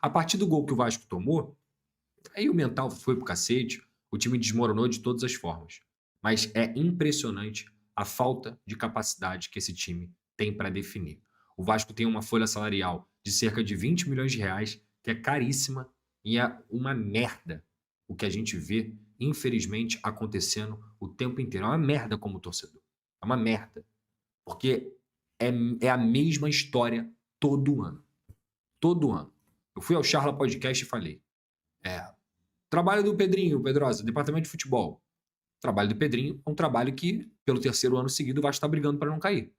A partir do gol que o Vasco tomou, aí o mental foi pro cacete, o time desmoronou de todas as formas. Mas é impressionante a falta de capacidade que esse time tem para definir. O Vasco tem uma folha salarial de cerca de 20 milhões de reais, que é caríssima e é uma merda o que a gente vê, infelizmente, acontecendo o tempo inteiro. É uma merda como torcedor. É uma merda. Porque é, é a mesma história todo ano. Todo ano. Eu fui ao Charla Podcast e falei: é, trabalho do Pedrinho, Pedrosa, departamento de futebol. O trabalho do Pedrinho é um trabalho que, pelo terceiro ano seguido, vai estar brigando para não cair.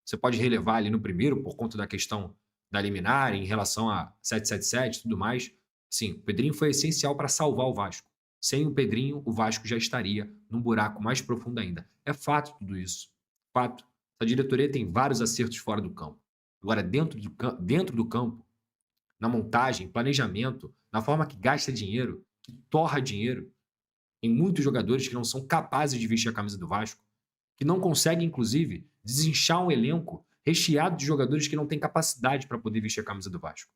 Você pode relevar ali no primeiro, por conta da questão da liminar, em relação a 777 e tudo mais. Sim, o Pedrinho foi essencial para salvar o Vasco. Sem o Pedrinho, o Vasco já estaria num buraco mais profundo ainda. É fato tudo isso. Fato. A diretoria tem vários acertos fora do campo. Agora, dentro do campo, na montagem, planejamento, na forma que gasta dinheiro, que torra dinheiro, em muitos jogadores que não são capazes de vestir a camisa do Vasco, que não conseguem, inclusive, desinchar um elenco recheado de jogadores que não têm capacidade para poder vestir a camisa do Vasco.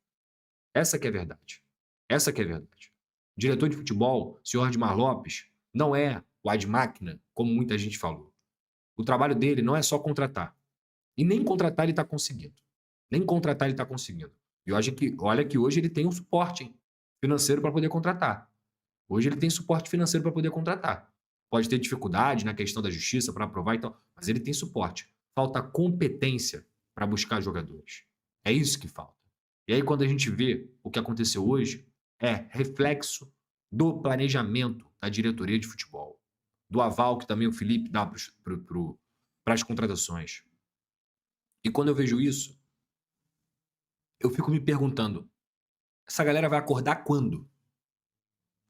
Essa que é a verdade. Essa que é a verdade. O diretor de futebol, senhor Edmar Lopes, não é o ad-máquina, como muita gente falou. O trabalho dele não é só contratar. E nem contratar ele está conseguindo. Nem contratar ele está conseguindo. E olha que hoje ele tem um suporte, hein, financeiro para poder contratar. Hoje ele tem suporte financeiro para poder contratar. Pode ter dificuldade na questão da justiça para aprovar e tal, mas ele tem suporte. Falta competência para buscar jogadores. É isso que falta. E aí, quando a gente vê o que aconteceu hoje, é reflexo do planejamento da diretoria de futebol, do aval que também o Felipe dá para as contratações. E quando eu vejo isso, eu fico me perguntando: essa galera vai acordar quando?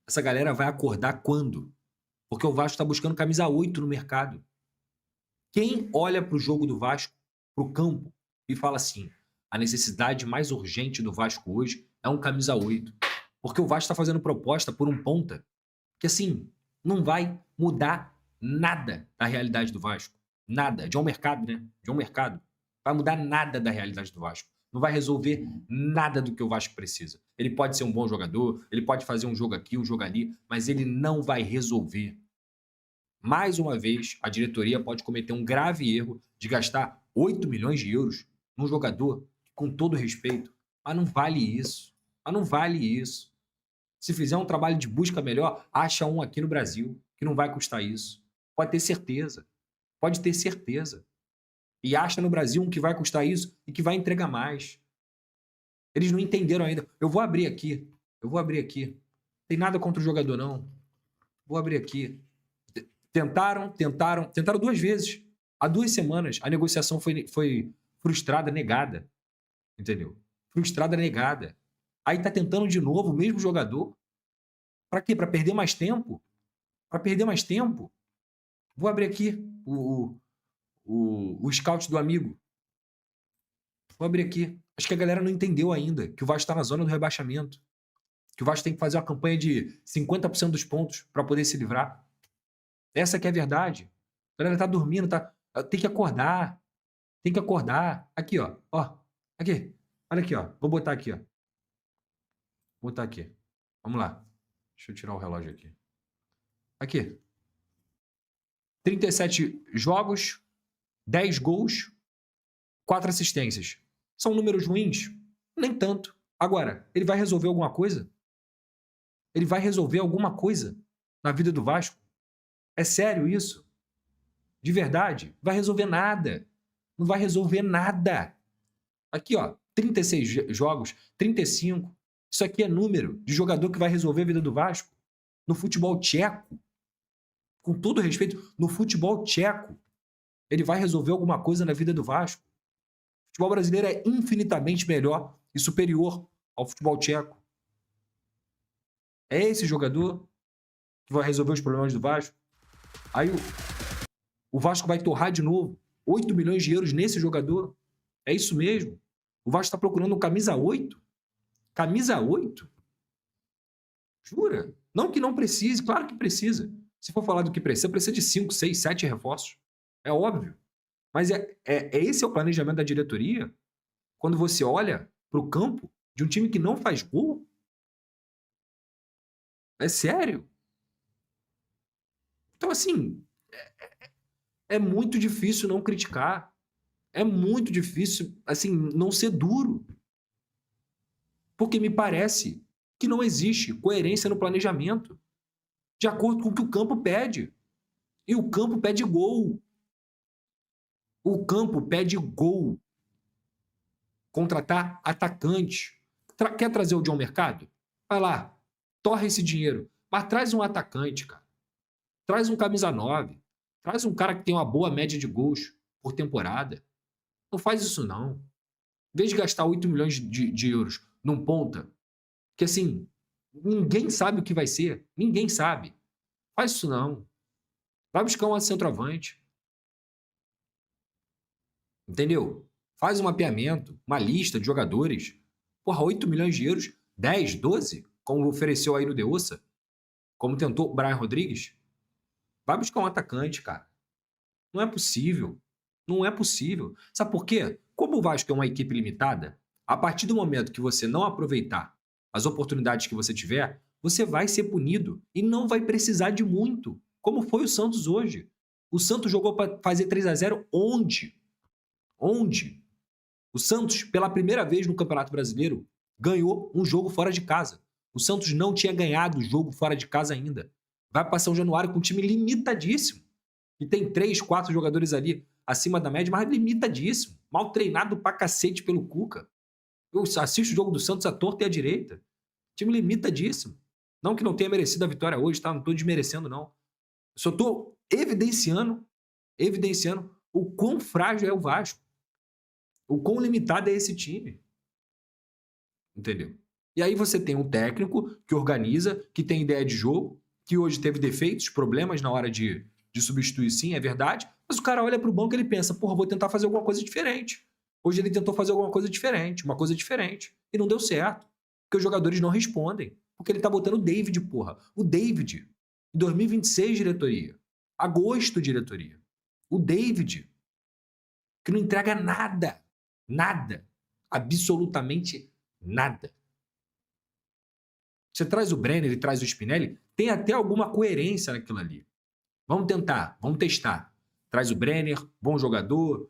Essa galera vai acordar quando? Porque o Vasco está buscando camisa 8 no mercado. Quem olha para o jogo do Vasco, para o campo, e fala assim: a necessidade mais urgente do Vasco hoje é um camisa 8? Porque o Vasco está fazendo proposta por um ponta que, assim, não vai mudar nada da realidade do Vasco. Nada. De um mercado, né? De um mercado. Vai mudar nada da realidade do Vasco. Não vai resolver nada do que o Vasco precisa. Ele pode ser um bom jogador, ele pode fazer um jogo aqui, um jogo ali, mas ele não vai resolver. Mais uma vez, a diretoria pode cometer um grave erro de gastar 8 milhões de euros num jogador, com todo respeito, mas não vale isso. Mas não vale isso. Se fizer um trabalho de busca melhor, acha um aqui no Brasil, que não vai custar isso. Pode ter certeza. Pode ter certeza. E acha no Brasil um que vai custar isso e que vai entregar mais. Eles não entenderam ainda. Eu vou abrir aqui. Eu vou abrir aqui. Tem nada contra o jogador, não. Vou abrir aqui. Tentaram 2 vezes. Há 2 semanas, a negociação foi frustrada, negada. Entendeu? Frustrada, negada. Aí tá tentando de novo o mesmo jogador. Pra quê? Pra perder mais tempo? Pra perder mais tempo? Vou abrir aqui o scout do amigo. Vou abrir aqui. Acho que a galera não entendeu ainda que o Vasco tá na zona do rebaixamento. Que o Vasco tem que fazer uma campanha de 50% dos pontos pra poder se livrar. Essa que é a verdade. A galera tá dormindo, tá... Tem que acordar. Tem que acordar. Aqui, ó. Ó. Aqui. Olha aqui, ó. Vou botar aqui, ó. Vou botar aqui. Vamos lá. Deixa eu tirar o relógio aqui. Aqui. 37 jogos, 10 gols, 4 assistências. São números ruins? Nem tanto. Agora, ele vai resolver alguma coisa? Ele vai resolver alguma coisa na vida do Vasco? É sério isso? De verdade? Vai resolver nada. Não vai resolver nada. Aqui, ó. 36 jogos, 35. Isso aqui é número de jogador que vai resolver a vida do Vasco. No futebol tcheco. Com todo respeito, no futebol tcheco. Ele vai resolver alguma coisa na vida do Vasco. O futebol brasileiro é infinitamente melhor e superior ao futebol tcheco. É esse jogador que vai resolver os problemas do Vasco? Aí o Vasco vai torrar de novo 8 milhões de euros nesse jogador? É isso mesmo? O Vasco está procurando um camisa 8? Camisa 8? Jura? Não que não precise, claro que precisa. Se for falar do que precisa de 5, 6, 7 reforços. É óbvio. Mas esse é o planejamento da diretoria? Quando você olha para o campo, De um time que não faz gol? É sério? Então, assim, é muito difícil não criticar. É muito difícil, assim, não ser duro. Porque me parece que não existe coerência no planejamento, de acordo com o que o campo pede. E o campo pede gol. O campo pede gol. Contratar atacante. Quer trazer o John Mercado? Vai lá, torra esse dinheiro. Mas traz um atacante, cara. Traz um camisa 9. Traz um cara que tem uma boa média de gols por temporada. Não faz isso, não. Em vez de gastar 8 milhões de euros num ponta, que assim, ninguém sabe o que vai ser. Ninguém sabe. Faz isso, não. Vai buscar um centroavante. Entendeu? Faz um mapeamento, uma lista de jogadores. Porra, 8 milhões de euros, 10, 12, como ofereceu aí no Deussa, como tentou o Brian Rodrigues. Vai buscar um atacante, cara. Não é possível. Não é possível. Sabe por quê? Como o Vasco é uma equipe limitada, a partir do momento que você não aproveitar as oportunidades que você tiver, você vai ser punido e não vai precisar de muito, como foi o Santos hoje. O Santos jogou para fazer 3-0 onde? Onde? O Santos, pela primeira vez no Campeonato Brasileiro, ganhou um jogo fora de casa. O Santos não tinha ganhado o jogo fora de casa ainda. Vai para São Januário com um time limitadíssimo. E tem 3, 4 jogadores ali acima da média, mas limitadíssimo. Mal treinado pra cacete pelo Cuca. Eu assisto o jogo do Santos à torta e à direita. Time limitadíssimo. Não que não tenha merecido a vitória hoje, tá? Não tô desmerecendo, não. Eu só tô evidenciando o quão frágil é o Vasco. O quão limitado é esse time. Entendeu? E aí você tem um técnico que organiza, que tem ideia de jogo, que hoje teve defeitos, problemas na hora de substituir, sim, é verdade, mas o cara olha pro banco e ele pensa, porra, vou tentar fazer alguma coisa diferente. Hoje ele tentou fazer alguma coisa diferente, uma coisa diferente, e não deu certo, porque os jogadores não respondem, porque ele tá botando o David, porra. O David, em 2026, diretoria. Agosto, diretoria. O David, que não entrega nada. Nada. Absolutamente nada. Você traz o Brenner e traz o Spinelli, tem até alguma coerência naquilo ali. Vamos tentar, vamos testar. Traz o Brenner, bom jogador,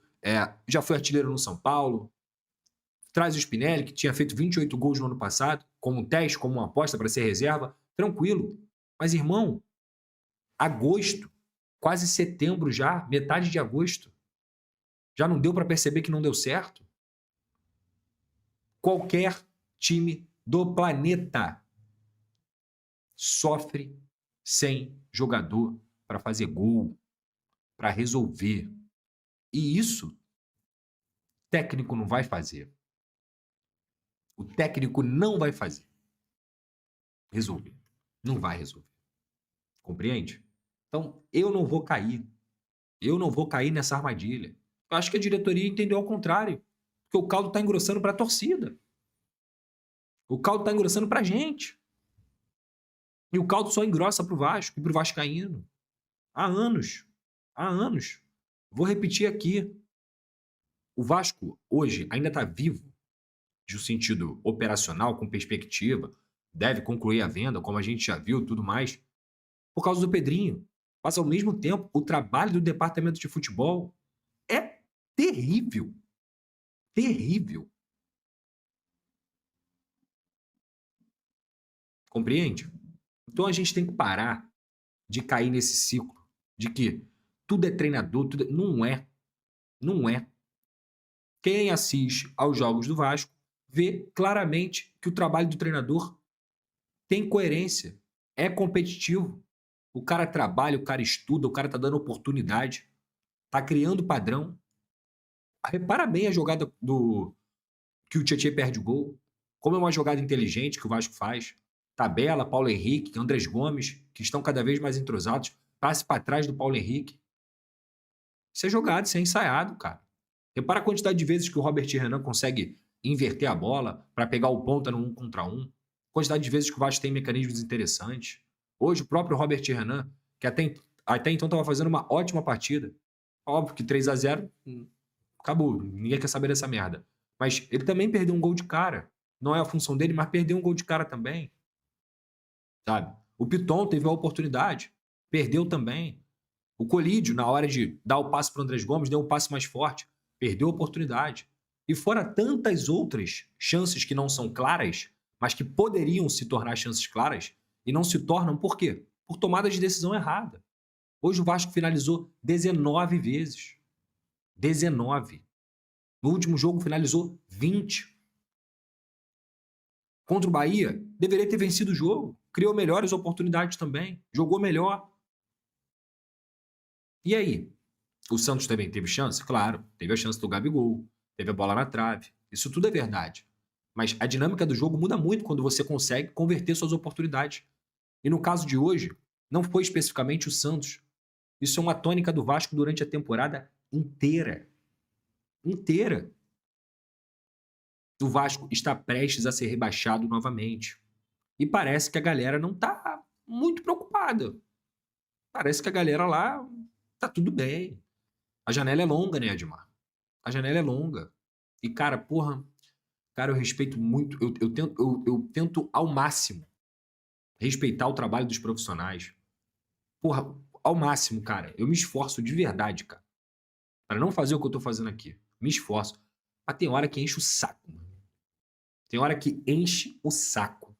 já foi artilheiro no São Paulo. Traz o Spinelli, que tinha feito 28 gols no ano passado, como um teste, como uma aposta para ser reserva. Tranquilo. Mas, irmão, agosto, quase setembro já, metade de agosto. Já não deu para perceber que não deu certo? Qualquer time do planeta sofre sem jogador para fazer gol, para resolver. E isso, técnico não vai fazer. O técnico não vai fazer. Resolver. Não vai resolver. Compreende? Então, eu não vou cair. Eu não vou cair nessa armadilha. Eu acho que a diretoria entendeu ao contrário. Porque o caldo está engrossando para a torcida. O caldo está engrossando para a gente. E o caldo só engrossa para o Vasco e para o vascaíno. Há anos. Há anos. Vou repetir aqui. O Vasco, hoje, ainda está vivo, de um sentido operacional, com perspectiva, deve concluir a venda, como a gente já viu, tudo mais, por causa do Pedrinho. Mas, ao mesmo tempo, o trabalho do departamento de futebol é terrível. Terrível. Compreende? Então, a gente tem que parar de cair nesse ciclo de que tudo é treinador, tudo é... Não é. Não é. Quem assiste aos jogos do Vasco vê claramente que o trabalho do treinador tem coerência, é competitivo. O cara trabalha, o cara estuda, o cara tá dando oportunidade, tá criando padrão. Repara bem a jogada do que o Tietchan perde o gol, como é uma jogada inteligente que o Vasco faz. Tabela, Paulo Henrique, Andrés Gomes, que estão cada vez mais entrosados, passe para trás do Paulo Henrique. Isso é jogado, isso é ensaiado, cara. Repara a quantidade de vezes que o Robert Renan consegue inverter a bola para pegar o ponta no 1 contra 1. Quantidade de vezes que o Vasco tem mecanismos interessantes. Hoje, o próprio Robert Renan, que até então estava fazendo uma ótima partida. Óbvio que 3-0, acabou. Ninguém quer saber dessa merda. Mas ele também perdeu um gol de cara. não é a função dele, mas perdeu um gol de cara também, sabe? O Piton teve a oportunidade, perdeu também. O Colídio, na hora de dar o passe para o Andrés Gomes, deu um passe mais forte, perdeu a oportunidade. E fora tantas outras chances que não são claras, mas que poderiam se tornar chances claras, e não se tornam por quê? Por tomada de decisão errada. Hoje o Vasco finalizou 19 vezes. 19. No último jogo finalizou 20. Contra o Bahia, deveria ter vencido o jogo. Criou melhores oportunidades também. Jogou melhor. E aí? O Santos também teve chance? Claro. Teve a chance do Gabigol. Teve a bola na trave. Isso tudo é verdade. Mas a dinâmica do jogo muda muito quando você consegue converter suas oportunidades. E no caso de hoje, não foi especificamente o Santos. Isso é uma tônica do Vasco durante a temporada inteira. Inteira. O Vasco está prestes a ser rebaixado novamente. E parece que a galera não está muito preocupada. Parece que a galera lá tá tudo bem. A janela é longa, né, Edmar? A janela é longa. E, cara, porra, cara, eu respeito muito, eu tento ao máximo respeitar o trabalho dos profissionais. Porra, ao máximo, cara. Eu me esforço de verdade, cara, para não fazer o que eu tô fazendo aqui. Me esforço. Mas tem hora que enche o saco, mano. Tem hora que enche o saco.